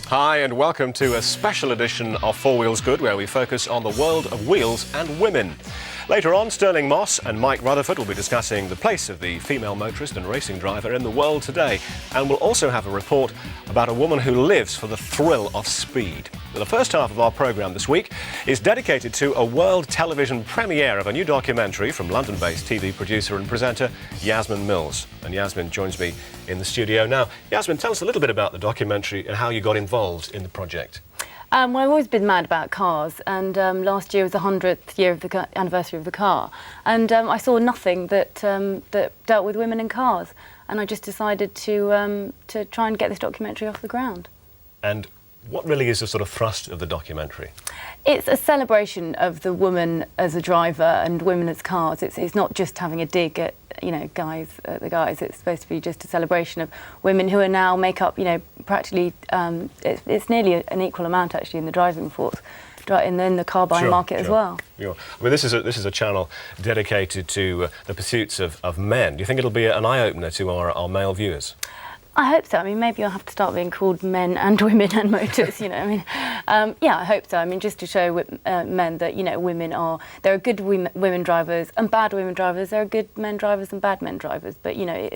Hi and welcome to a special edition of Four Wheels Good, where we focus on the world of wheels and women. Later on, Stirling Moss and Mike Rutherford will be discussing the place of the female motorist and racing driver in the world today. And we'll also have a report about a woman who lives for the thrill of speed. The first half of our programme this week is dedicated to a world television premiere of a new documentary from London-based TV producer and presenter Yasmin Mills. And Yasmin joins me in the studio now. Yasmin, tell us a little bit about the documentary and how you got involved in the project. Well, I've always been mad about cars, and last year was the 100th year of the anniversary of the car, and I saw nothing that dealt with women in cars, and I just decided to try and get this documentary off the ground. And what really is the sort of thrust of the documentary? It's a celebration of the woman as a driver and women as cars. It's not just having a dig at the guys. It's supposed to be just a celebration of women who are now make up practically it's nearly an equal amount actually in the driving force, and then the car buying market as well. Sure. I mean, this is a channel dedicated to the pursuits of men. Do you think it'll be an eye opener to our male viewers? I hope so. I mean, maybe I'll have to start being called Men and Women and Motors, yeah, I hope so. I mean, just to show men that, there are good women drivers and bad women drivers. There are good men drivers and bad men drivers. But, it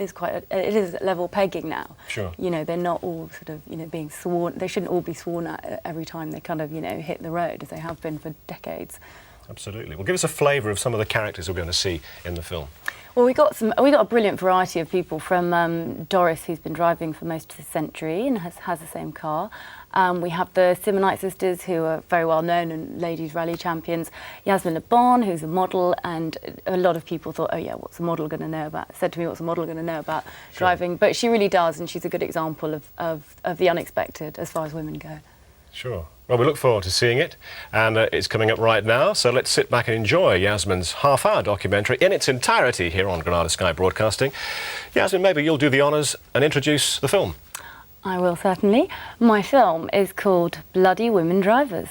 is level pegging now. Sure. They're not all sort of, being sworn. They shouldn't all be sworn at every time they kind of, hit the road, as they have been for decades. Absolutely. Well, give us a flavour of some of the characters we're going to see in the film. Well, we got a brilliant variety of people, from Doris, who's been driving for most of the century and has the same car. We have the Simonite sisters, who are very well known and ladies rally champions. Yasmin Mills, who's a model, and a lot of people thought, oh yeah, what's a model going to know about? Said to me, what's a model going to know about driving? But she really does, and she's a good example of the unexpected as far as women go. Sure. Well, we look forward to seeing it, and it's coming up right now, so let's sit back and enjoy Yasmin's half-hour documentary in its entirety here on Granada Sky Broadcasting. Yasmin, maybe you'll do the honours and introduce the film. I will, certainly. My film is called Bloody Women Drivers.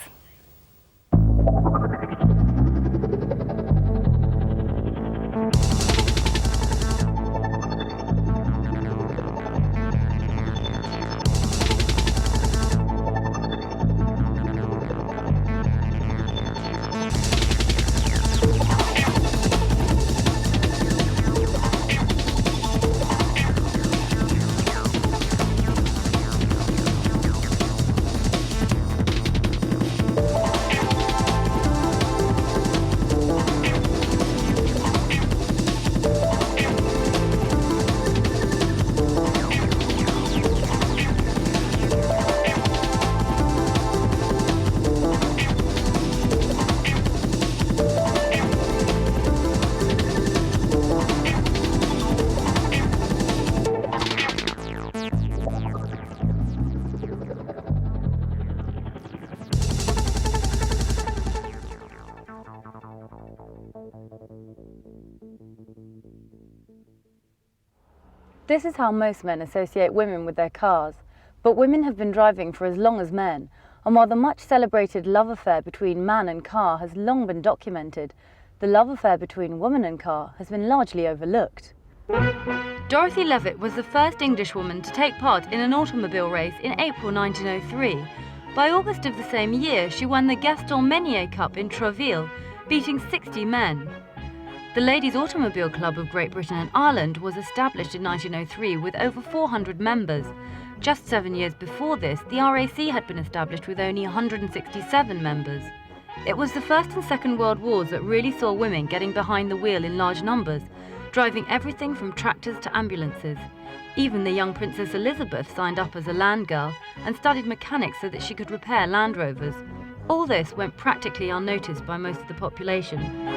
This is how most men associate women with their cars, but women have been driving for as long as men, and while the much celebrated love affair between man and car has long been documented, the love affair between woman and car has been largely overlooked. Dorothy Levitt was the first Englishwoman to take part in an automobile race in April 1903. By August of the same year, she won the Gaston Menier Cup in Trouville, beating 60 men. The Ladies' Automobile Club of Great Britain and Ireland was established in 1903 with over 400 members. Just 7 years before this, the RAC had been established with only 167 members. It was the First and Second World Wars that really saw women getting behind the wheel in large numbers, driving everything from tractors to ambulances. Even the young Princess Elizabeth signed up as a land girl and studied mechanics so that she could repair Land Rovers. All this went practically unnoticed by most of the population.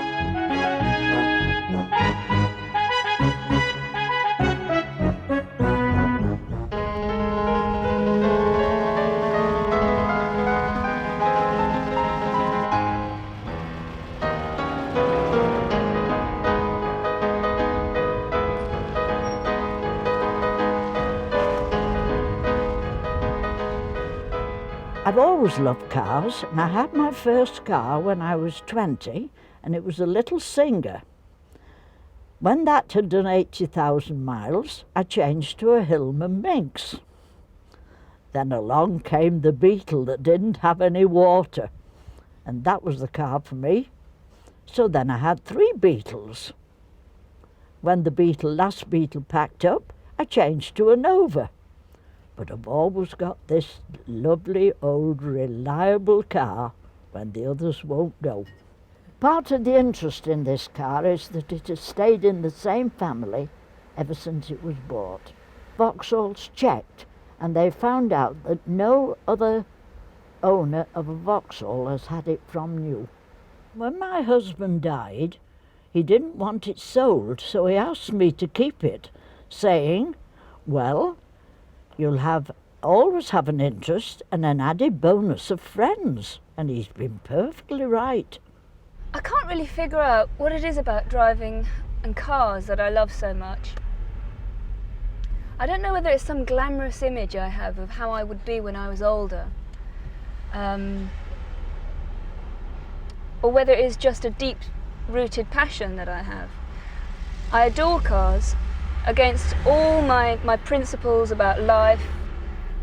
I've always loved cars, and I had my first car when I was 20, and it was a little Singer. When that had done 80,000 miles, I changed to a Hillman Minx. Then along came the Beetle that didn't have any water, and that was the car for me. So then I had 3 Beetles. When the last Beetle packed up, I changed to a Nova. But I've always got this lovely old reliable car when the others won't go. Part of the interest in this car is that it has stayed in the same family ever since it was bought. Vauxhall's checked, and they found out that no other owner of a Vauxhall has had it from new. When my husband died, he didn't want it sold, so he asked me to keep it, saying, well, you'll always have an interest and an added bonus of friends. And he's been perfectly right. I can't really figure out what it is about driving and cars that I love so much. I don't know whether it's some glamorous image I have of how I would be when I was older, or whether it is just a deep-rooted passion that I have. I adore cars against all my principles about life,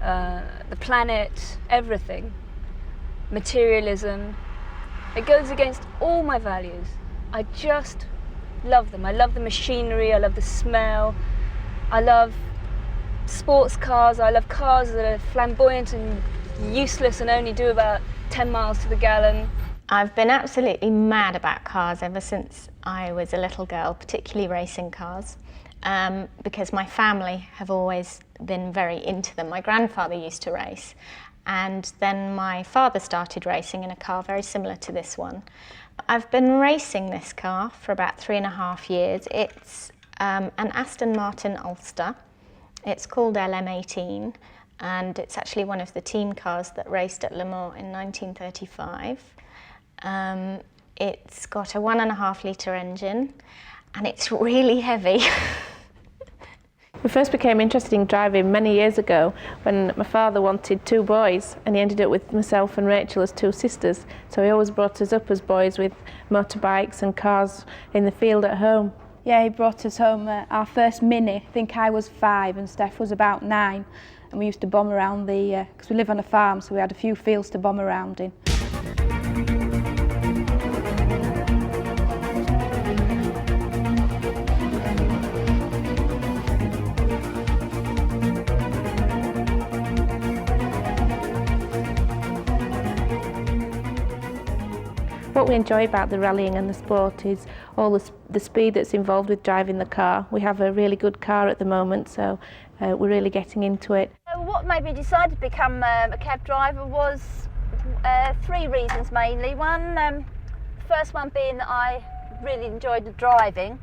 the planet, everything, materialism. It goes against all my values. I just love them. I love the machinery, I love the smell, I love sports cars, I love cars that are flamboyant and useless and only do about 10 miles to the gallon. I've been absolutely mad about cars ever since I was a little girl, particularly racing cars, because my family have always been very into them. My grandfather used to race, and then my father started racing in a car very similar to this one. I've been racing this car for about 3.5 years. It's an Aston Martin Ulster. It's called LM18, and it's actually one of the team cars that raced at Le Mans in 1935. It's got a 1.5 litre engine, and it's really heavy. We first became interested in driving many years ago when my father wanted 2 boys, and he ended up with myself and Rachel as 2 sisters. So he always brought us up as boys with motorbikes and cars in the field at home. Yeah, he brought us home our first Mini. I think I was 5 and Steph was about 9. And we used to bomb around because we live on a farm, so we had a few fields to bomb around in. What we enjoy about the rallying and the sport is all the speed that's involved with driving the car. We have a really good car at the moment, so we're really getting into it. What made me decide to become a cab driver was 3 reasons mainly. One, the first one being that I really enjoyed the driving.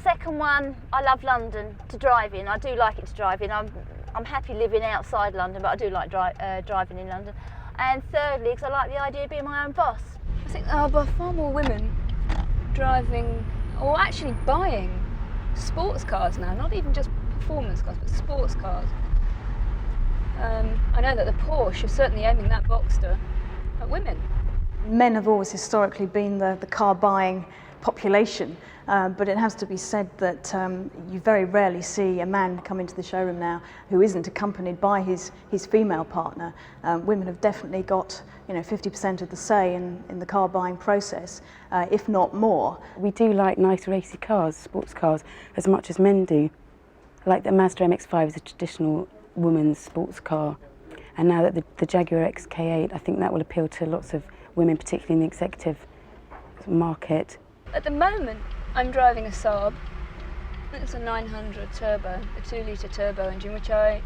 Second one, I love London to drive in. I do like it to drive in. I'm happy living outside London, but I do like driving in London. And thirdly, because I like the idea of being my own boss. I think there are far more women driving, or actually buying, sports cars now, not even just performance cars, but sports cars. I know that the Porsche is certainly aiming that Boxster at women. Men have always historically been the car buying population, but it has to be said that you very rarely see a man come into the showroom now who isn't accompanied by his female partner. Women have definitely got 50% of the say in the car buying process, if not more. We do like nice racy cars, sports cars, as much as men do. Like the Mazda MX-5 is a traditional woman's sports car, and now that the Jaguar XK8, I think that will appeal to lots of women, particularly in the executive market. At the moment, I'm driving a Saab. It's a 900 turbo, a 2-litre turbo engine, which I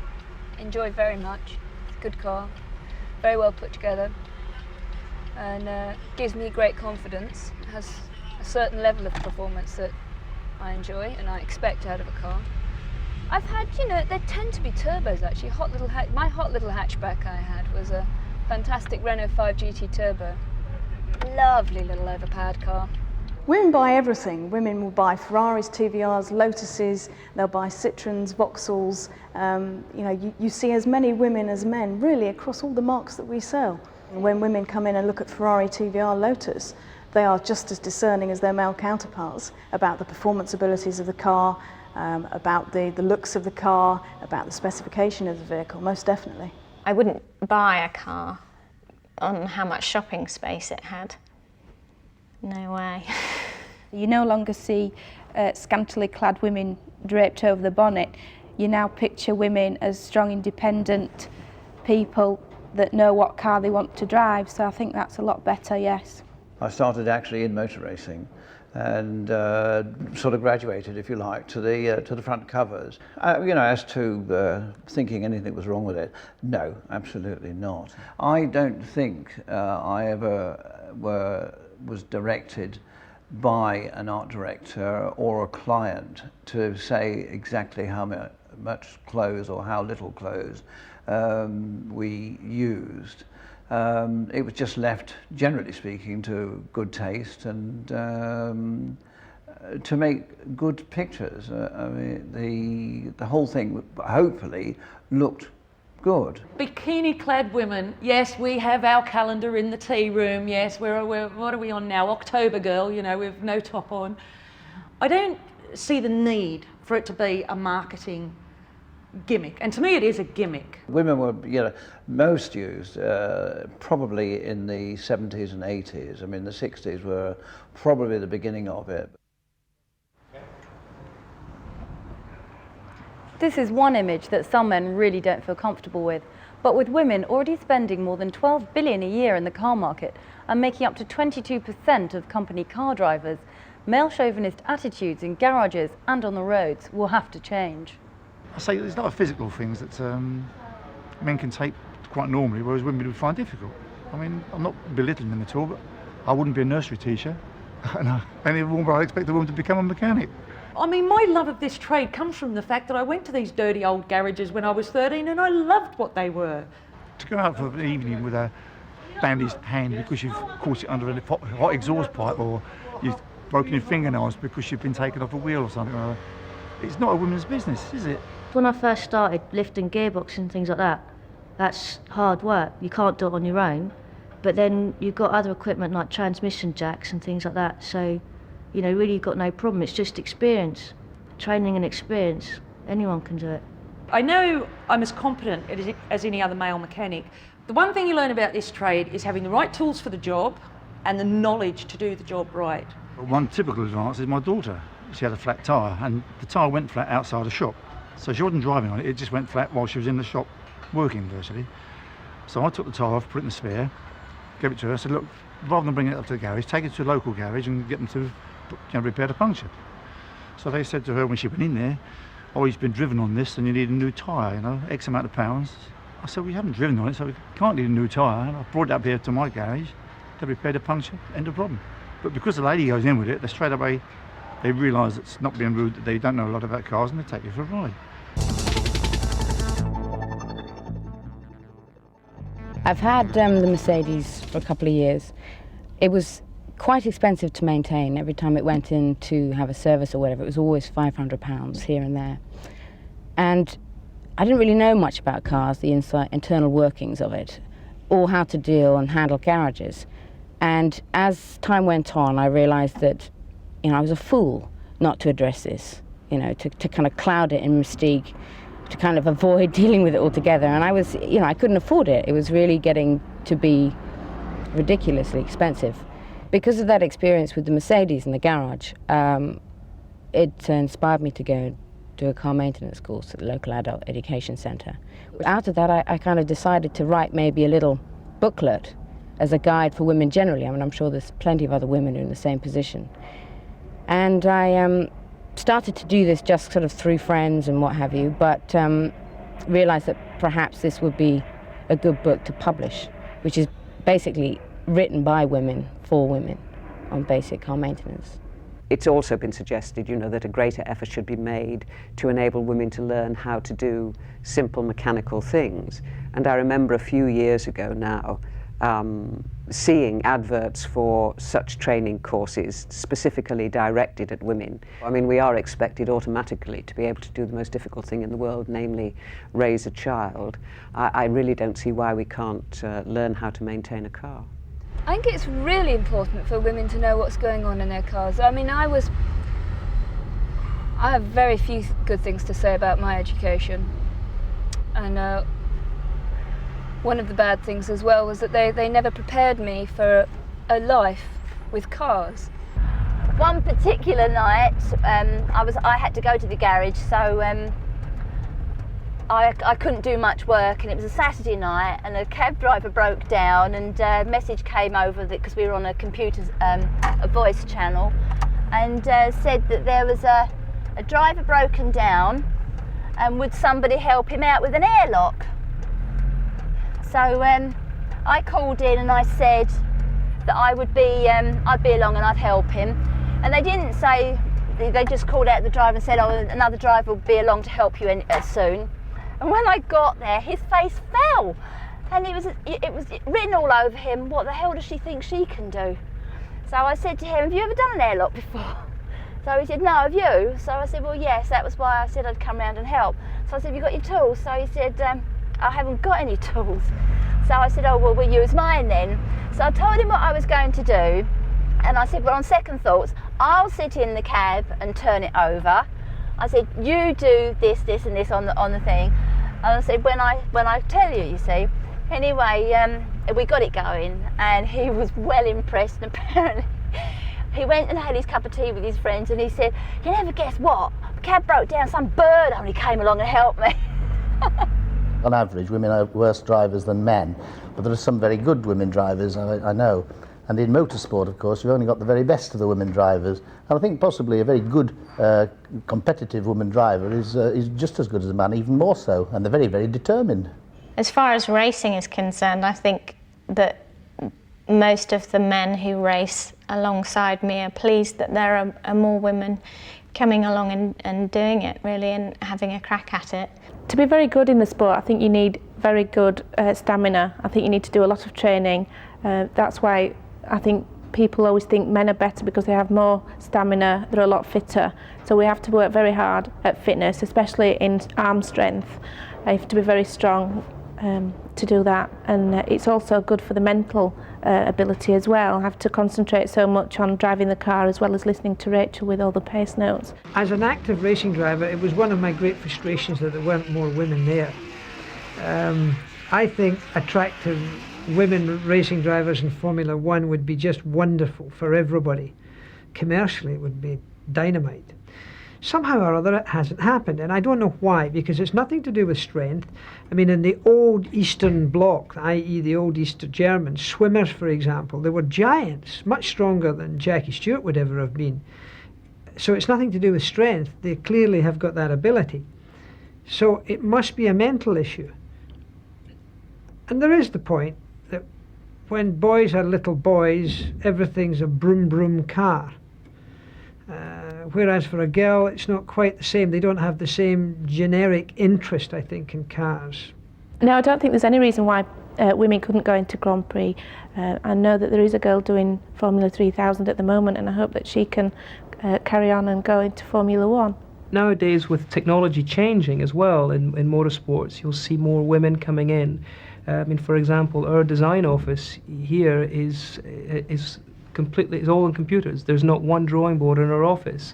enjoy very much. It's a good car, very well put together, and gives me great confidence. It has a certain level of performance that I enjoy and I expect out of a car. I've had, they tend to be turbos actually. My hot little hatchback I had was a fantastic Renault 5 GT Turbo. Lovely little overpowered car. Women buy everything. Women will buy Ferraris, TVRs, Lotuses, they'll buy Citroens, Vauxhalls. You know, you see as many women as men, really, across all the marques that we sell. And when women come in and look at Ferrari, TVR, Lotus, they are just as discerning as their male counterparts about the performance abilities of the car, about the looks of the car, about the specification of the vehicle, most definitely. I wouldn't buy a car on how much shopping space it had. No way. You no longer see scantily clad women draped over the bonnet. You now picture women as strong, independent people that know what car they want to drive, so I think that's a lot better, yes. I started actually in motor racing and sort of graduated, if you like, to the front covers. You know, as to thinking anything was wrong with it, no, absolutely not. I don't think I ever was directed by an art director or a client to say exactly how much clothes or how little clothes we used. It was just left, generally speaking, to good taste and to make good pictures. I mean, the whole thing hopefully looked good. Bikini-clad women, yes, we have our calendar in the tea room, yes, we're what are we on now? October girl, you know, with no top on. I don't see the need for it to be a marketing gimmick, and to me it is a gimmick. Women were, you know, most used probably in the 70s and 80s. I mean, the 60s were probably the beginning of it. This is one image that some men really don't feel comfortable with, but with women already spending more than 12 billion a year in the car market and making up to 22% of company car drivers, male chauvinist attitudes in garages and on the roads will have to change. I say there's a lot of physical things that men can take quite normally, whereas women would find difficult. I mean, I'm not belittling them at all, but I wouldn't be a nursery teacher, and any woman, I'd expect a woman to become a mechanic. I mean, my love of this trade comes from the fact that I went to these dirty old garages when I was 13 and I loved what they were. To go out for an evening with a bandaged hand because you've caught it under a hot exhaust pipe, or you've broken your fingernails because you've been taken off a wheel or something, it's not a woman's business, is it? When I first started lifting gearboxes and things like that, that's hard work. You can't do it on your own. But then you've got other equipment like transmission jacks and things like that, so you know, really you've got no problem. It's just experience, training and experience. Anyone can do it. I know I'm as competent as any other male mechanic. The one thing you learn about this trade is having the right tools for the job and the knowledge to do the job right. One typical advance is my daughter. She had a flat tyre and the tyre went flat outside the shop. So she wasn't driving on it, it just went flat while she was in the shop working virtually. So I took the tyre off, put it in the spare, gave it to her, said, look, rather than bringing it up to the garage, take it to a local garage and get them to repair the puncture. So they said to her when she went in there, oh, he's been driven on this and you need a new tyre, you know, X amount of pounds. I said, we haven't driven on it, so we can't need a new tyre. And I brought it up here to my garage, they repaired the puncture, end of problem. But because the lady goes in with it, they straight away, they realise it's not being rude, that they don't know a lot about cars and they take you for a ride. I've had the Mercedes for a couple of years. It was quite expensive to maintain. Every time it went in to have a service or whatever, it was always £500 here and there. And I didn't really know much about cars, the internal workings of it, or how to deal and handle garages. And as time went on, I realised that, you know, I was a fool not to address this, you know, to kind of cloud it in mystique, to kind of avoid dealing with it altogether. And I was, you know, I couldn't afford it. It was really getting to be ridiculously expensive. Because of that experience with the Mercedes in the garage, it inspired me to go do a car maintenance course at the local adult education centre. Out of that, I kind of decided to write maybe a little booklet as a guide for women generally. I mean, I'm sure there's plenty of other women who are in the same position. And I started to do this just sort of through friends and what have you, but realised that perhaps this would be a good book to publish, which is basically written by women for women on basic car maintenance. It's also been suggested, you know, that a greater effort should be made to enable women to learn how to do simple mechanical things. And I remember a few years ago now, seeing adverts for such training courses specifically directed at women. I mean, we are expected automatically to be able to do the most difficult thing in the world, namely raise a child. I really don't see why we can't learn how to maintain a car. I think it's really important for women to know what's going on in their cars. I mean, I have very few good things to say about my education, and one of the bad things as well was that they never prepared me for a life with cars. One particular night, I had to go to the garage, so I couldn't do much work, and it was a Saturday night, and a cab driver broke down, and a message came over because we were on a computer, a voice channel, and said that there was a driver broken down, and would somebody help him out with an airlock? So I called in and I said that I'd be along and I'd help him, and they didn't say. They just called out the driver and said, "Oh, another driver will be along to help you soon." And when I got there, his face fell, and it was written all over him, "What the hell does she think she can do?" So I said to him, "Have you ever done an airlock before?" So he said, "No, have you?" So I said, "Well, yes, that was why I said I'd come round and help." So I said, "Have you got your tools?" So he said, "I haven't got any tools." So I said, "Oh, well, we'll use mine then." So I told him what I was going to do, and I said, "Well, on second thoughts, I'll sit in the cab and turn it over." I said, "You do this, this, and this on the thing." And I said, when I tell you see. Anyway, we got it going, and he was well impressed, and apparently he went and had his cup of tea with his friends, and he said, "You never guess what? The cab broke down, some bird only came along and helped me." On average, women are worse drivers than men, but there are some very good women drivers, I know. And in motorsport, of course, you've only got the very best of the women drivers. And I think possibly a very good competitive woman driver is just as good as a man, even more so, and they're very, very determined. As far as racing is concerned, I think that most of the men who race alongside me are pleased that there are more women coming along and doing it, really, and having a crack at it. To be very good in the sport, I think you need very good stamina. I think you need to do a lot of training. That's why I think people always think men are better because they have more stamina, they're a lot fitter. So we have to work very hard at fitness, especially in arm strength. You have to be very strong to do that, and it's also good for the mental ability as well. I have to concentrate so much on driving the car as well as listening to Rachel with all the pace notes. As an active racing driver, it was one of my great frustrations that there weren't more women there. I think attractive women racing drivers in Formula One would be just wonderful for everybody. Commercially, it would be dynamite. Somehow or other it hasn't happened, and I don't know why, because it's nothing to do with strength. I mean, in the old Eastern Bloc, i.e. the old East Germans, swimmers, for example, they were giants, much stronger than Jackie Stewart would ever have been. So it's nothing to do with strength. They clearly have got that ability. So it must be a mental issue. And there is the point that when boys are little boys, everything's a broom broom car. Whereas for a girl, it's not quite the same. They don't have the same generic interest, I think, in cars. No, I don't think there's any reason why women couldn't go into Grand Prix. I know that there is a girl doing Formula 3000 at the moment, and I hope that she can carry on and go into Formula One. Nowadays, with technology changing as well in motorsports, you'll see more women coming in. I mean, for example, our design office here is all in computers. There's not one drawing board in our office.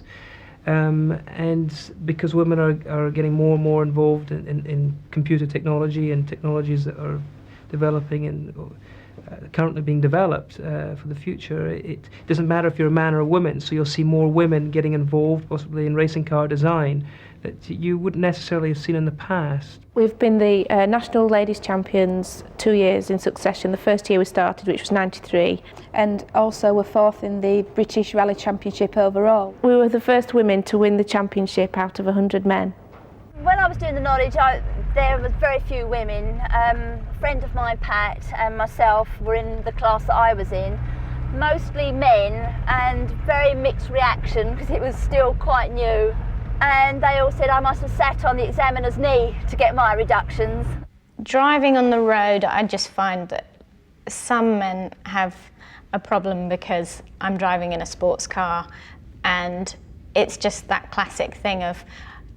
And because women are getting more and more involved in computer technology and technologies that are developing and currently being developed for the future, it doesn't matter if you're a man or a woman, so you'll see more women getting involved possibly in racing car design that you wouldn't necessarily have seen in the past. We've been the National Ladies Champions 2 years in succession. The first year we started, which was 93. And also we're fourth in the British Rally Championship overall. We were the first women to win the championship out of 100 men. When I was doing the knowledge, there was very few women. A friend of mine, Pat, and myself were in the class that I was in. Mostly men, and very mixed reaction because it was still quite new. And they all said I must have sat on the examiner's knee to get my reductions. Driving on the road, I just find that some men have a problem because I'm driving in a sports car, and it's just that classic thing of,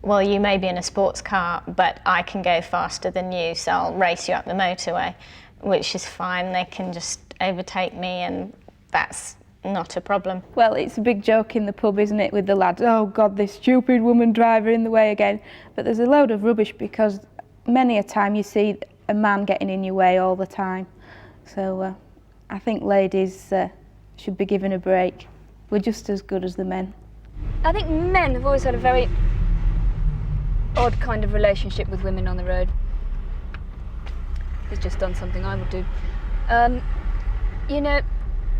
well, you may be in a sports car, but I can go faster than you, so I'll race you up the motorway, which is fine. They can just overtake me, and that's not a problem. Well, it's a big joke in the pub, isn't it, with the lads? Oh God, this stupid woman driver in the way again. But there's a load of rubbish, because many a time you see a man getting in your way all the time. So I think ladies should be given a break. We're just as good as the men. I think men have always had a very odd kind of relationship with women on the road. It's just done something I would do. You know,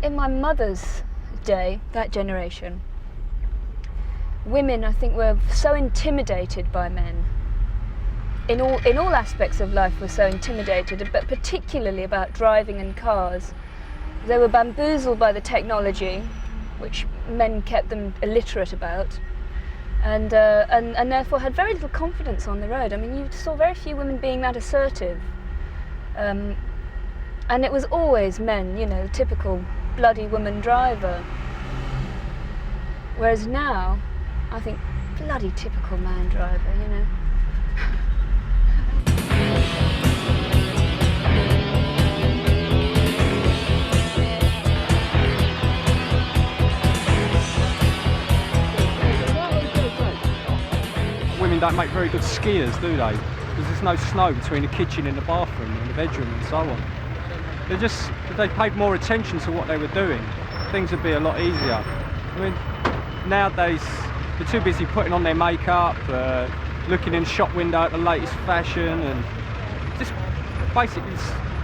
in my mother's day, that generation, women, I think, were so intimidated by men. In all aspects of life were so intimidated, but particularly about driving and cars. They were bamboozled by the technology, which men kept them illiterate about, and therefore had very little confidence on the road. I mean, you saw very few women being that assertive. And it was always men, you know, the typical bloody woman driver. Whereas now, I think, bloody typical man driver, you know. Women don't make very good skiers, do they? Because there's no snow between the kitchen and the bathroom and the bedroom and so on. If they paid more attention to what they were doing, things would be a lot easier. I mean, nowadays they're too busy putting on their makeup, looking in the shop window at the latest fashion, and just basically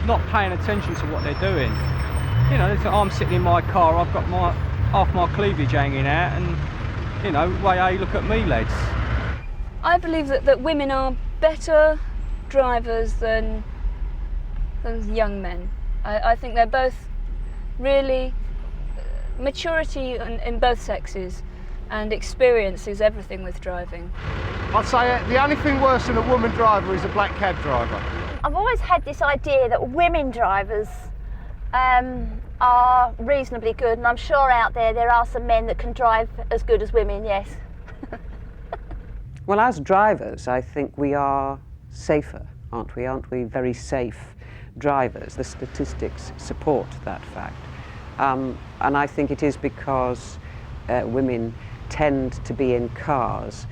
not paying attention to what they're doing. You know, I'm sitting in my car, I've got half my cleavage hanging out, and you know, way hey, look at me, lads. I believe that women are better drivers than young men. I think they're both really maturity in both sexes, and experience is everything with driving. I'd say the only thing worse than a woman driver is a black cab driver. I've always had this idea that women drivers are reasonably good, and I'm sure out there are some men that can drive as good as women, yes. Well, as drivers, I think we are safer, aren't we? Aren't we very safe drivers? The statistics support that fact. And I think it is because women tend to be in cars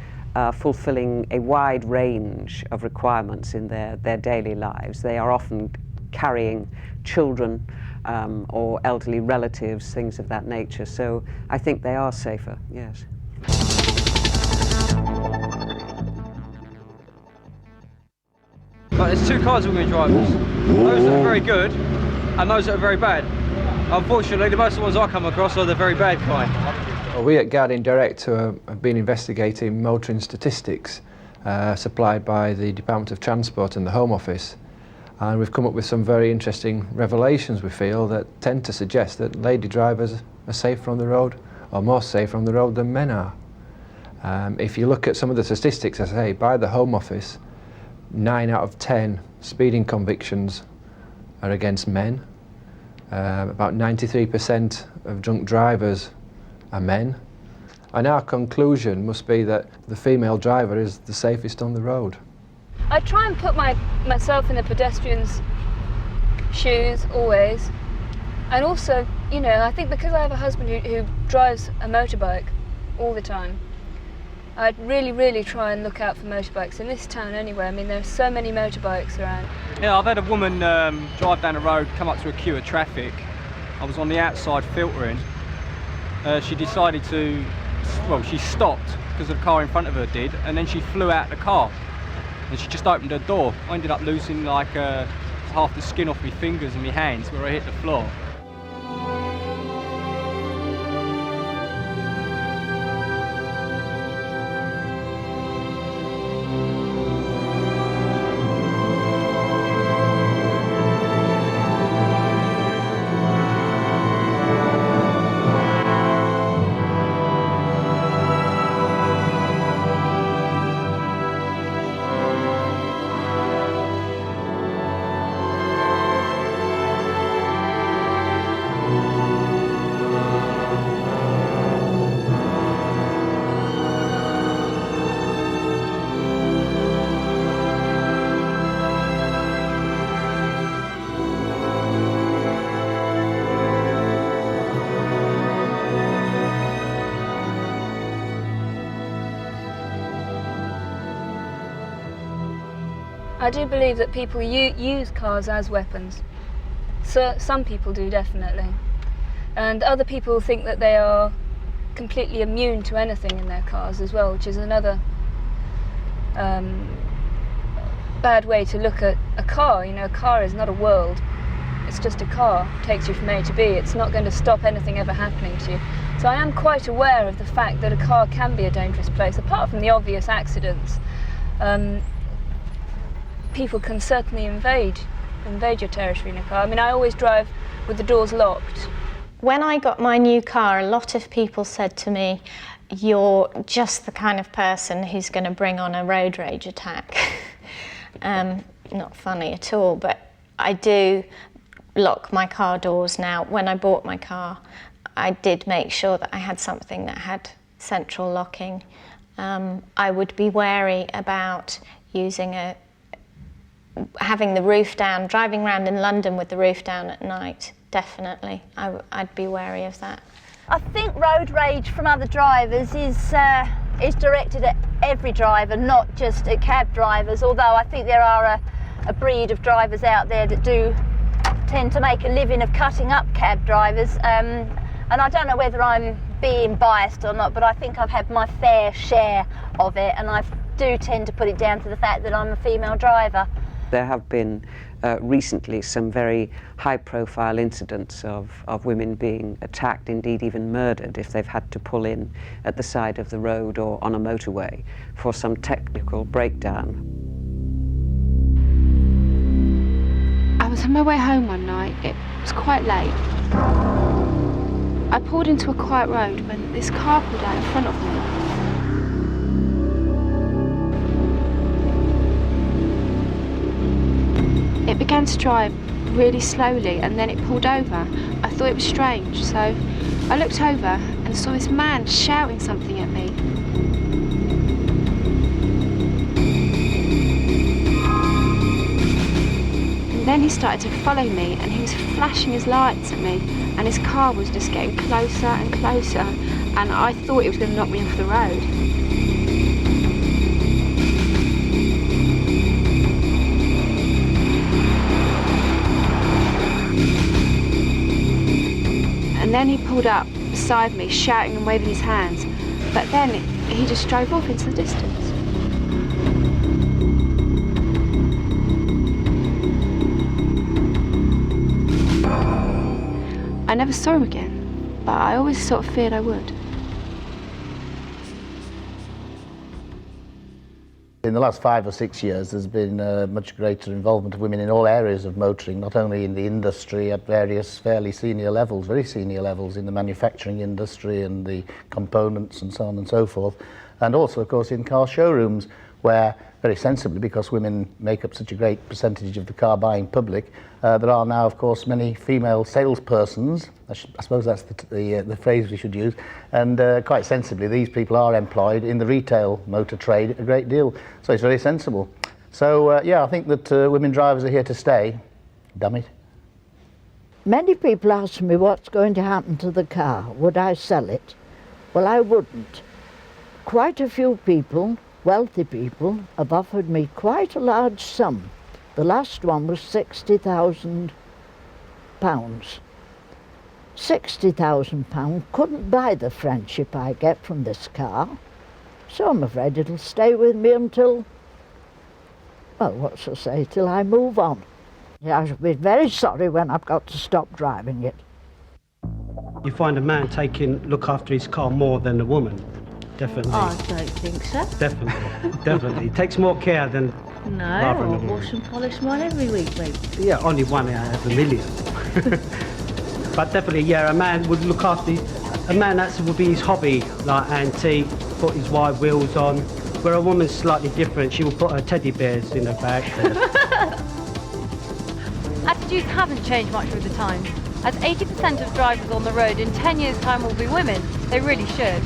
fulfilling a wide range of requirements in their daily lives. They are often carrying children or elderly relatives, things of that nature. So I think they are safer, yes. But there's two kinds of women drivers. Those that are very good and those that are very bad. Unfortunately, most of the ones I come across are the very bad kind. Well, we at Guardian Direct have been investigating motoring statistics supplied by the Department of Transport and the Home Office. And we've come up with some very interesting revelations, we feel, that tend to suggest that lady drivers are safer on the road, or more safer on the road than men are. If you look at some of the statistics, as I say, by the Home Office, 9 out of 10 speeding convictions are against men. About 93% of drunk drivers are men. And our conclusion must be that the female driver is the safest on the road. I try and put myself in the pedestrian's shoes always. And also, you know, I think because I have a husband who drives a motorbike all the time, I'd really try and look out for motorbikes in this town anyway. I mean, there's so many motorbikes around. Yeah, I've had a woman drive down the road, come up to a queue of traffic. I was on the outside filtering. She decided to, well, she stopped because the car in front of her did, and then she flew out the car. And she just opened her door. I ended up losing like half the skin off my fingers and my hands where I hit the floor. I do believe that people use cars as weapons. So some people do, definitely. And other people think that they are completely immune to anything in their cars as well, which is another bad way to look at a car. You know, a car is not a world. It's just a car. It takes you from A to B. It's not going to stop anything ever happening to you. So I am quite aware of the fact that a car can be a dangerous place. Apart from the obvious accidents, people can certainly invade your territory in a car. I mean, I always drive with the doors locked. When I got my new car, a lot of people said to me, "You're just the kind of person who's going to bring on a road rage attack." Not funny at all, but I do lock my car doors now. When I bought my car, I did make sure that I had something that had central locking. I would be wary about having the roof down, driving around in London with the roof down at night, definitely. I'd be wary of that. I think road rage from other drivers is directed at every driver, not just at cab drivers, although I think there are a breed of drivers out there that do tend to make a living of cutting up cab drivers. And I don't know whether I'm being biased or not, but I think I've had my fair share of it, and I do tend to put it down to the fact that I'm a female driver. There have been recently some very high-profile incidents of women being attacked, indeed even murdered, if they've had to pull in at the side of the road or on a motorway for some technical breakdown. I was on my way home one night. It was quite late. I pulled into a quiet road when this car pulled out in front of me. It began to drive really slowly and then it pulled over. I thought it was strange, so I looked over and saw this man shouting something at me. And then he started to follow me and he was flashing his lights at me and his car was just getting closer and closer and I thought it was going to knock me off the road. And then he pulled up beside me, shouting and waving his hands. But then he just drove off into the distance. I never saw him again, but I always sort of feared I would. In the last 5 or 6 years, there's been much greater involvement of women in all areas of motoring, not only in the industry at various fairly senior levels, very senior levels in the manufacturing industry and the components and so on and so forth, and also, of course, in car showrooms, where, very sensibly, because women make up such a great percentage of the car buying public, there are now, of course, many female salespersons. I suppose that's the phrase we should use, and quite sensibly these people are employed in the retail motor trade a great deal, so it's very sensible. So yeah, I think that women drivers are here to stay, damn it. Many people ask me what's going to happen to the car. Would I sell it? Well, I wouldn't. Quite a few people, wealthy people, have offered me quite a large sum. The last one was £60,000. £60,000 couldn't buy the friendship I get from this car, so I'm afraid it'll stay with me until, well, what's to say, till I move on. I shall be very sorry when I've got to stop driving it. You find a man look after his car more than a woman, definitely. I don't think so. Definitely, definitely. He takes more care than No, rather than a I woman. wash and polish mine every week, mate. Yeah, only one out of a million. But definitely, yeah, a man would look after, a man that would be his hobby, like antique, put his white wheels on, where a woman's slightly different. She will put her teddy bears in her bag. Attitudes haven't changed much with the times. As 80% of drivers on the road in 10 years' time will be women, they really should.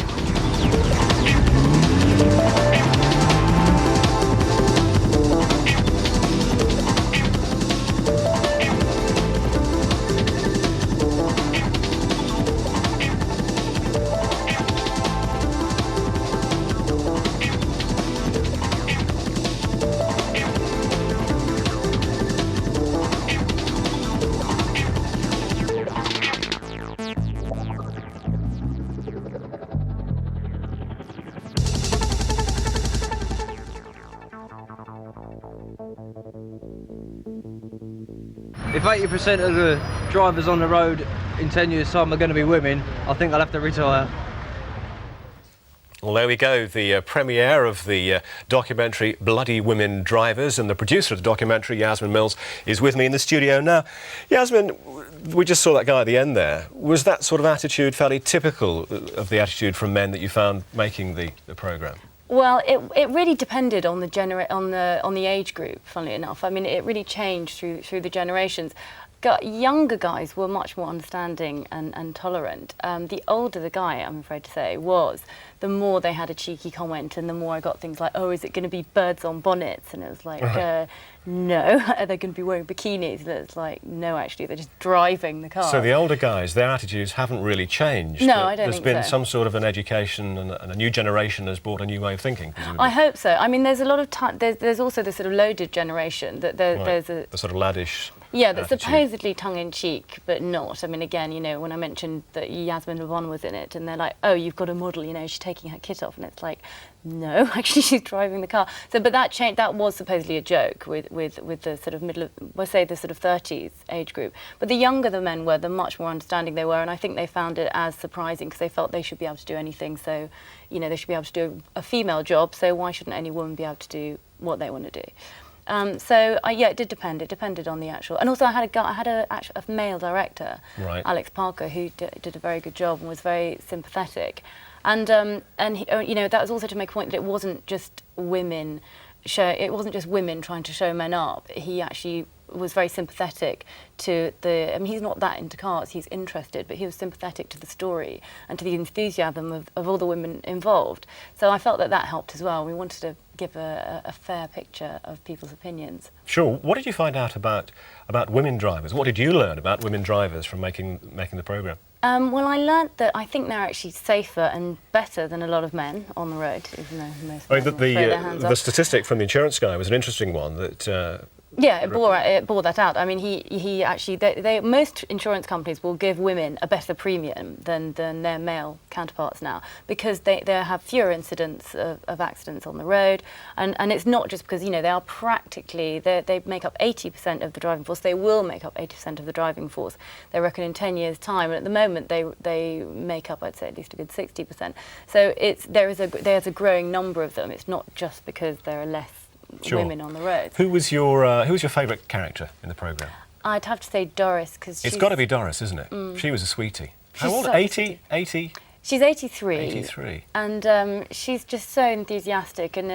If 80% of the drivers on the road in 10 years' time are going to be women, I think I'll have to retire. Well, there we go, the premiere of the documentary Bloody Women Drivers, and the producer of the documentary, Yasmin Mills, is with me in the studio now. Yasmin, we just saw that guy at the end there. Was that sort of attitude fairly typical of the attitude from men that you found making the programme? Well, it really depended on the age group, funnily enough. I mean, it really changed through the generations. Younger guys were much more understanding and tolerant. The older the guy, I'm afraid to say, was, the more they had a cheeky comment, and the more I got things like, oh, is it going to be birds on bonnets? And it was like, no. Are they going to be wearing bikinis? And it's like, no, actually, they're just driving the car. So the older guys, their attitudes haven't really changed? No, I don't think so. There's been some sort of an education, and a new generation has brought a new way of thinking, presumably. I hope so. I mean, there's a lot of time. There's also the sort of loaded generation that there's a the sort of laddish. Yeah, that's attitude. supposedly tongue-in-cheek, but not. I mean, again, you know, when I mentioned that Yasmin Mills was in it, and they're like, oh, you've got a model, you know, she's taking her kit off, and it's like, no, actually, she's driving the car. So, but that was supposedly a joke with the sort of middle of, we'll say, the sort of 30s age group. But the younger the men were, the much more understanding they were, and I think they found it as surprising because they felt they should be able to do anything. So, you know, they should be able to do a female job. So why shouldn't any woman be able to do what they want to do? Yeah, it did depend. It depended on the actual, and also I had a male director, right, Alex Parker, who did a very good job and was very sympathetic, and he, you know, that was also to make a point that it wasn't just women. It wasn't just women trying to show men up. He actually was very sympathetic to I mean, he's not that into cars, he's interested, but he was sympathetic to the story and to the enthusiasm of all the women involved. So I felt that helped as well. We wanted to give a fair picture of people's opinions. Sure. What did you find out about women drivers? What did you learn about women drivers from making the programme? Well, I learnt that I think they're actually safer and better than a lot of men on the road, even though most men will throw their hands up. The statistic from the insurance guy was an interesting one that... Yeah, it bore that out. I mean, he actually, most insurance companies will give women a better premium than their male counterparts now, because they have fewer incidents of accidents on the road, and it's not just because, you know, they are practically, they make up 80% of the driving force. They will make up 80% of the driving force, they reckon, in 10 years' time, and at the moment they make up, I'd say, at least a good 60%. So there's a growing number of them. It's not just because there are less women on the road. Who was your favourite character in the programme? I'd have to say Doris, because it's got to be Doris, isn't it? She was a sweetie. How old? 80? She's 83. 83. And she's just so enthusiastic and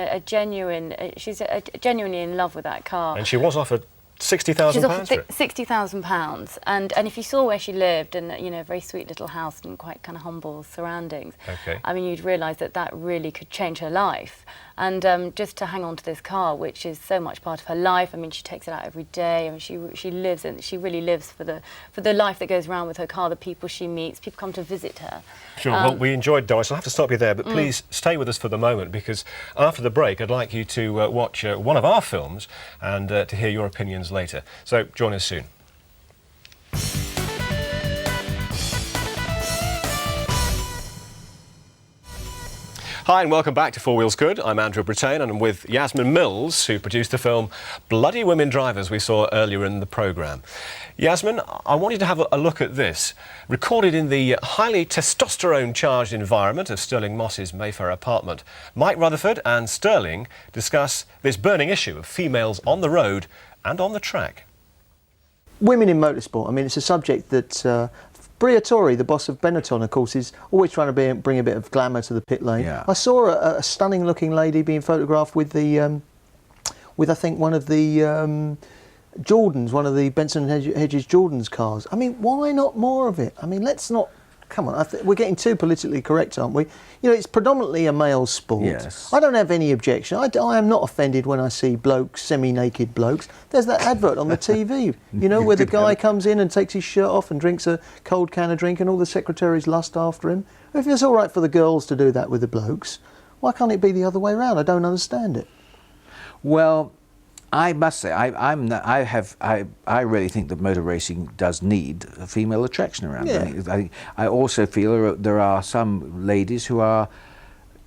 she's genuinely in love with that car. And she was offered £60,000 for it. £60,000, and if you saw where she lived, and you know, a very sweet little house and quite kind of humble surroundings, okay, I mean, you'd realise that really could change her life. And just to hang on to this car, which is so much part of her life. I mean, she takes it out every day. I mean, she really lives for the life that goes around with her car, the people she meets. People come to visit her. Sure. Well, we enjoyed Doris. I'll have to stop you there, but please stay with us for the moment, because after the break, I'd like you to watch one of our films and to hear your opinions later. So join us soon. Hi and welcome back to Four Wheels Good. I'm Andrew Brittain, and I'm with Yasmin Mills, who produced the film Bloody Women Drivers we saw earlier in the programme. Yasmin, I want you to have a look at this. Recorded in the highly testosterone-charged environment of Stirling Moss's Mayfair apartment, Mike Rutherford and Stirling discuss this burning issue of females on the road and on the track. Women in motorsport, I mean, it's a subject that Briatore, the boss of Benetton, of course, is always trying to bring a bit of glamour to the pit lane. Yeah. I saw a stunning-looking lady being photographed with I think one of the Jordans, one of the Benson Hedges Jordans cars. I mean, why not more of it? I mean, let's not. Come on, we're getting too politically correct, aren't we? You know, it's predominantly a male sport. Yes. I don't have any objection. I am not offended when I see blokes, semi-naked blokes. There's that advert on the TV, you know, where the guy comes in and takes his shirt off and drinks a cold can of drink and all the secretaries lust after him. If it's all right for the girls to do that with the blokes, why can't it be the other way around? I don't understand it. Well, I must say, I really think that motor racing does need a female attraction around. Yeah. I also feel there are some ladies who are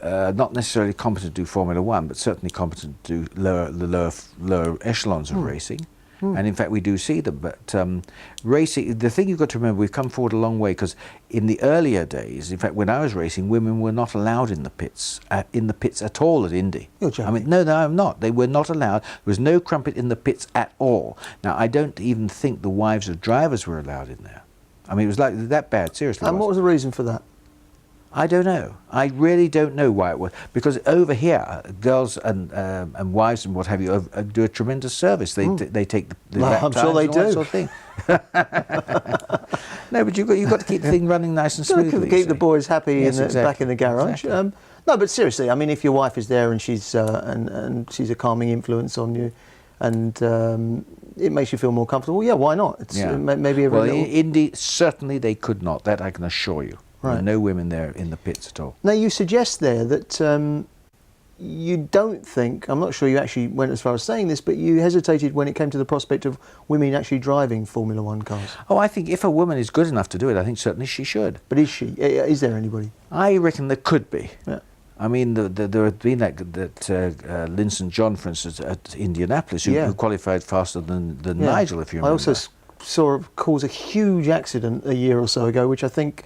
not necessarily competent to do Formula One, but certainly competent to do the lower echelons of racing. And in fact, we do see them. But racing, the thing you've got to remember, we've come forward a long way, because in the earlier days, in fact, when I was racing, women were not allowed in the pits at all at Indy. You're joking. I mean, no, I'm not. They were not allowed. There was no crumpet in the pits at all. Now, I don't even think the wives of drivers were allowed in there. I mean, it was like that bad, seriously. And what was the reason for that? I don't know. I really don't know why it was. Because over here, girls and wives and what have you do a tremendous service. They take the lap I'm sure times they and all do. that sort of thing. No, but you've got to keep the thing running nice and smoothly. Keep the boys happy Yes, back in the garage. Exactly. No, but seriously, I mean, if your wife is there and she's and she's a calming influence on you, and it makes you feel more comfortable, yeah, why not? It's maybe well, in Indy, certainly they could not. That I can assure you. Right. There were no women there in the pits at all. Now, you suggest there that you don't think, I'm not sure you actually went as far as saying this, but you hesitated when it came to the prospect of women actually driving Formula One cars. Oh, I think if a woman is good enough to do it, I think certainly she should. But is she? Is there anybody? I reckon there could be. Yeah. I mean, there had been that Lynn St. John, for instance, at Indianapolis, who qualified faster than Nigel, if you remember. I also saw her cause a huge accident a year or so ago, which I think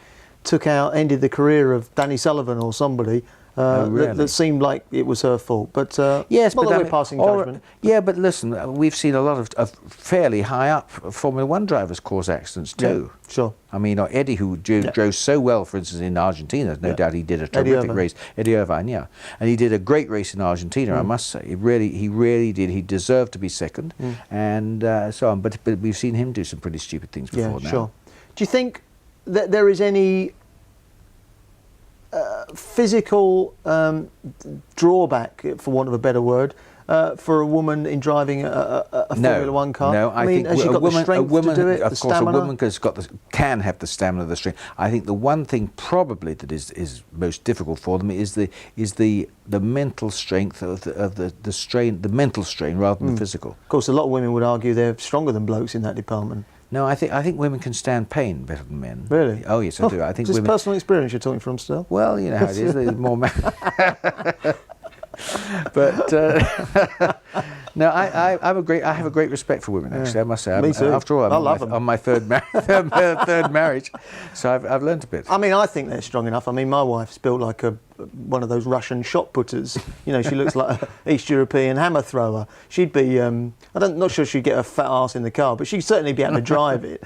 ended the career of Danny Sullivan or somebody. That seemed like it was her fault, but yes, not but that we're passing judgment. Yeah, but listen, we've seen a lot of fairly high up Formula One drivers cause accidents too. Yeah, sure. I mean, Eddie, who drove so well, for instance, in Argentina, no doubt he did a terrific race. Eddie Irvine, yeah, and he did a great race in Argentina, I must say. He really did. He deserved to be second, and so on. But we've seen him do some pretty stupid things before now. Sure. Do you think that there is any physical drawback, for want of a better word, for a woman in driving a Formula One car? No, I mean, has she got the strength to do it? Of course, a woman can have the stamina, the strength. I think the one thing probably that is most difficult for them is the mental strength of the strain, the mental strain rather than the physical. Of course, a lot of women would argue they're stronger than blokes in that department. No, I think women can stand pain better than men. Really? Oh yes, I do. I think is this women. Personal experience you're talking from still? Well, you know how it is. There's more men. But no, I have a great respect for women. Actually, I must say. Me too. After all, I love them. On my third marriage, so I've learned a bit. I mean, I think they're strong enough. I mean, my wife's built like one of those Russian shot putters. You know, she looks like an East European hammer thrower. She'd be, not sure she'd get her fat ass in the car, but she'd certainly be able to drive it.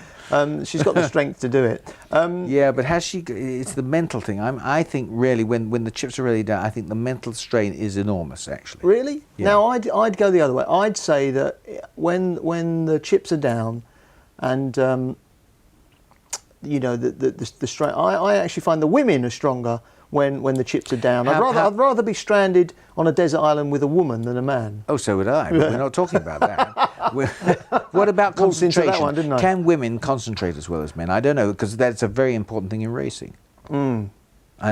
She's got the strength to do it. Yeah, but has she? It's the mental thing. I think really when the chips are really down, I think the mental strain is enormous. Actually. Really? Yeah. Now I'd go the other way. I'd say that when the chips are down, and you know the strain. I actually find the women are stronger when the chips are down. I'd rather be stranded on a desert island with a woman than a man. Oh, so would I. But we're not talking about that. What about concentration? Into that one, didn't I? Can women concentrate as well as men? I don't know, because that's a very important thing in racing. And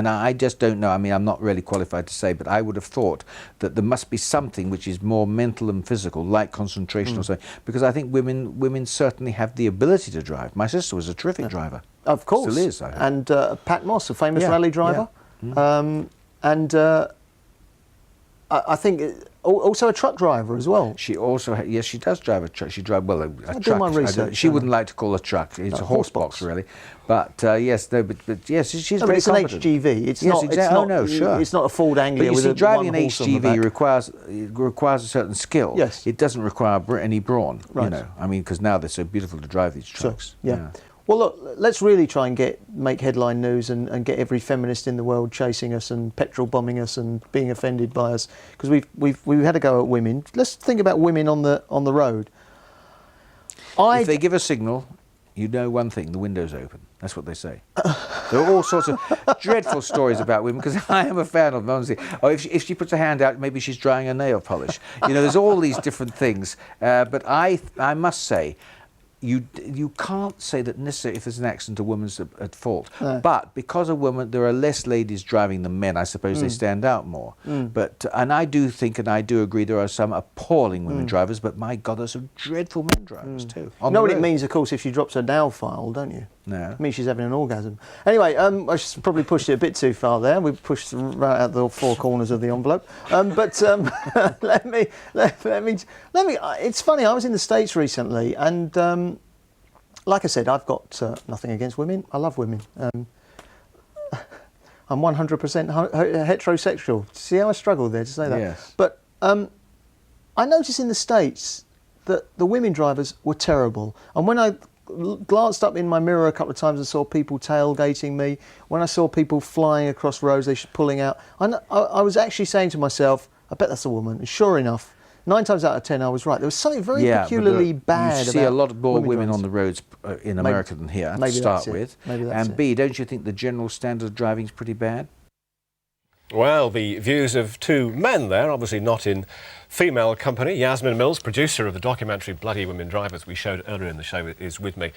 I just don't know. I mean, I'm not really qualified to say, but I would have thought that there must be something which is more mental and physical, like concentration or something, because I think women certainly have the ability to drive. My sister was a terrific driver. Of course. Still is, I hope. And Pat Moss, a famous rally driver. I think also a truck driver as well. She also, yes, she does drive a truck. She drives, well, a truck. Do my research. She wouldn't like to call a truck. It's a horse box, really. But yes, no, but yes, she's very competent. It's an HGV. It's yes, not. exactly. It's not. Oh no, sure. It's not a Ford Anglia. But you see, driving an HGV requires a certain skill. Yes. It doesn't require any brawn. Right. You know, I mean, because now they're so beautiful to drive these trucks. Sure. Yeah. Well, look, let's really try and make headline news and get every feminist in the world chasing us and petrol bombing us and being offended by us, because we've had a go at women. Let's think about women on the road. If they give a signal, you know one thing: the window's open. That's what they say. There are all sorts of dreadful stories about women, because I am a fan of them. Honestly. Oh, if she puts her hand out, maybe she's drying her nail polish. You know, there's all these different things. But I must say, you can't say that necessarily if there's an accident a woman's at fault. No. But because a woman, there are less ladies driving than men, I suppose they stand out more. But and I do think and I do agree there are some appalling women drivers, but my God, there's some dreadful men drivers too. You know what it means, of course, if she drops her nail file, don't you? No. It means she's having an orgasm. Anyway, I just probably pushed it a bit too far there. We pushed right out the 4 corners of the envelope. But let me. It's funny. I was in the States recently, and like I said, I've got nothing against women. I love women. I'm 100% heterosexual. See how I struggled there to say that? Yes. But I noticed in the States that the women drivers were terrible. And when I glanced up in my mirror a couple of times and saw people tailgating me, when I saw people flying across roads, they pulling out, I was actually saying to myself, I bet that's a woman. And sure enough, 9 times out of 10 I was right. There was something very peculiarly bad about you see a lot more women drivers on the roads in America than here, to start with. And B, don't you think the general standard of driving is pretty bad? Well, the views of 2 men there, obviously not in female company. Yasmin Mills, producer of the documentary Bloody Women Drivers we showed earlier in the show, is with me.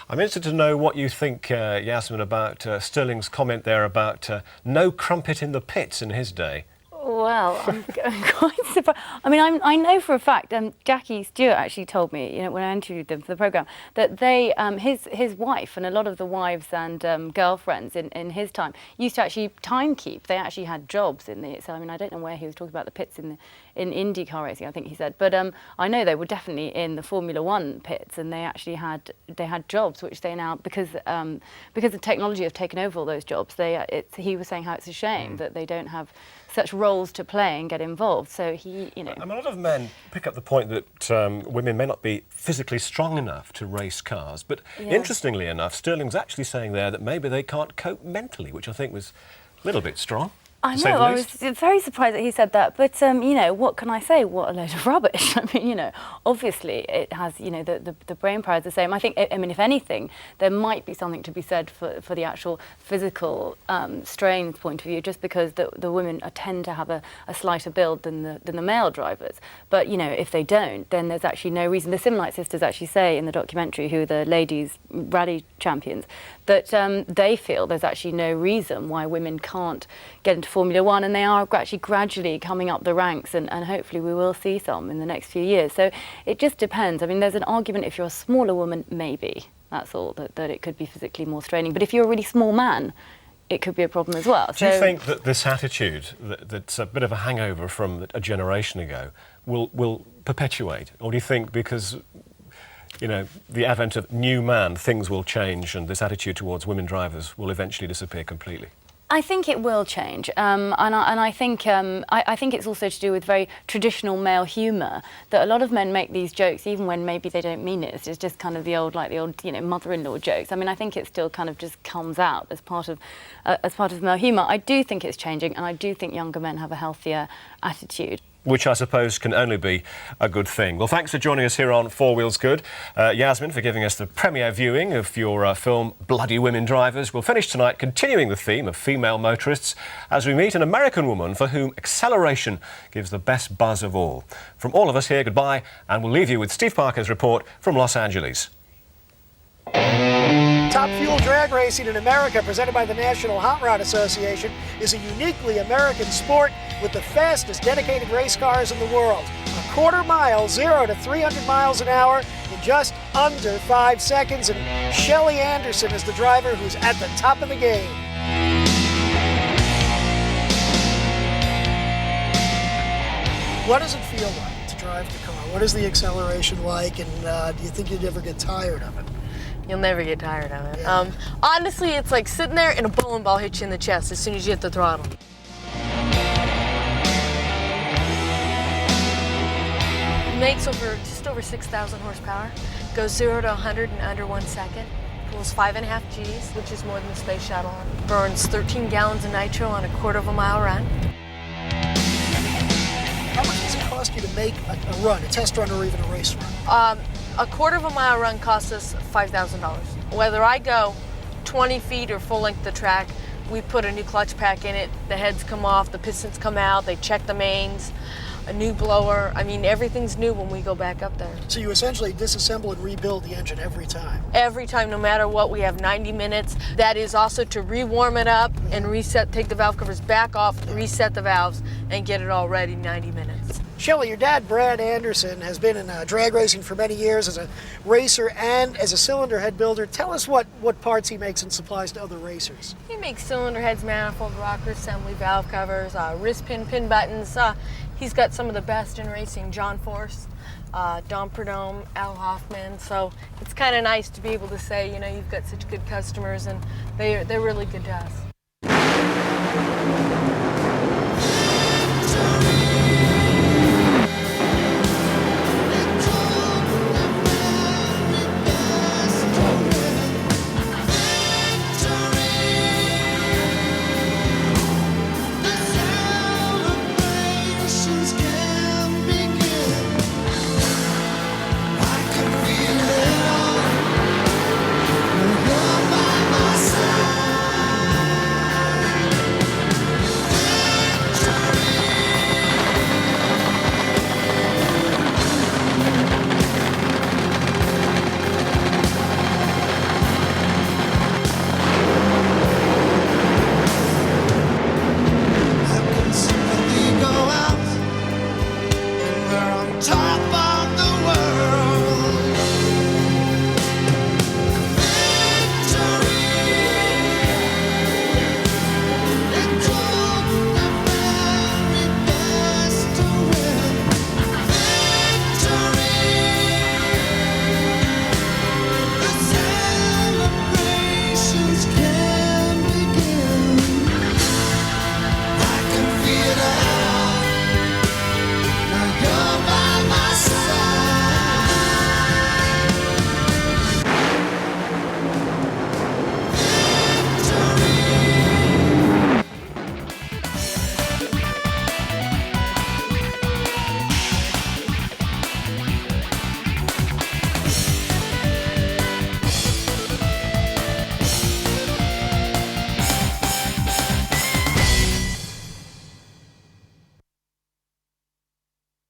I'm interested to know what you think, Yasmin, about Stirling's comment there about no crumpet in the pits in his day. Well, I'm quite surprised. I mean, I know for a fact, Jackie Stewart actually told me, you know, when I interviewed them for the programme, that they, his wife and a lot of the wives and girlfriends in his time used to actually timekeep. They actually had jobs in the. So I mean, I don't know where he was talking about the pits in IndyCar racing, I think he said, but I know they were definitely in the Formula One pits, and they actually had jobs which they now, because the technology has taken over all those jobs. He was saying how it's a shame that they don't have such roles to play and get involved. So he, you know. I mean, a lot of men pick up the point that women may not be physically strong enough to race cars, but interestingly enough, Stirling's actually saying there that maybe they can't cope mentally, which I think was a little bit strong. I know, I was very surprised that he said that, but you know, what can I say? What a load of rubbish. I mean, you know, obviously it has, you know, the brain power is the same. I think, I mean, if anything, there might be something to be said for the actual physical strains point of view, just because the women tend to have a slighter build than the male drivers. But, you know, if they don't, then there's actually no reason. The Simlight sisters actually say in the documentary, who are the ladies rally champions, that they feel there's actually no reason why women can't get into Formula One, and they are actually gradually coming up the ranks, and hopefully we will see some in the next few years. So it just depends. I mean, there's an argument if you're a smaller woman, maybe, that's all, that it could be physically more straining. But if you're a really small man, it could be a problem as well. Do you think that this attitude, that's a bit of a hangover from a generation ago, will perpetuate? Or do you think because, you know, the advent of new man, things will change and this attitude towards women drivers will eventually disappear completely? I think it will change, and I think it's also to do with very traditional male humour, that a lot of men make these jokes even when maybe they don't mean it. It's just kind of the old you know, mother-in-law jokes. I mean, I think it still kind of just comes out as part of male humour. I do think it's changing, and I do think younger men have a healthier attitude. Which I suppose can only be a good thing. Well, thanks for joining us here on Four Wheels Good. Yasmin, for giving us the premiere viewing of your film Bloody Women Drivers. We'll finish tonight continuing the theme of female motorists as we meet an American woman for whom acceleration gives the best buzz of all. From all of us here, goodbye, and we'll leave you with Steve Parker's report from Los Angeles. Top Fuel drag racing in America, presented by the National Hot Rod Association, is a uniquely American sport with the fastest dedicated race cars in the world. A quarter mile, 0 to 300 miles an hour in just under 5 seconds. And Shelley Anderson is the driver who's at the top of the game. What does it feel like to drive the car? What is the acceleration like? And do you think you'd ever get tired of it? You'll never get tired of it. Yeah. Honestly, it's like sitting there and a bowling ball hits you in the chest as soon as you hit the throttle. Makes just over 6,000 horsepower. Goes 0 to 100 in under 1 second. Pulls 5.5 Gs, which is more than the space shuttle. Burns 13 gallons of nitro on a quarter of a mile run. How much does it cost you to make a run, a test run or even a race run? A quarter of a mile run costs us $5,000. Whether I go 20 feet or full length the track, we put a new clutch pack in it, the heads come off, the pistons come out, they check the mains, a new blower. I mean, everything's new when we go back up there. So you essentially disassemble and rebuild the engine every time? Every time, no matter what. We have 90 minutes. That is also to re-warm it up and reset, take the valve covers back off, reset the valves, and get it all ready in 90 minutes. Shelley, your dad, Brad Anderson, has been in drag racing for many years as a racer and as a cylinder head builder. Tell us what parts he makes and supplies to other racers. He makes cylinder heads, manifold, rocker assembly, valve covers, wrist pin buttons. He's got some of the best in racing, John Force, Don Perdome, Al Hoffman. So it's kind of nice to be able to say, you know, you've got such good customers and they're really good to us.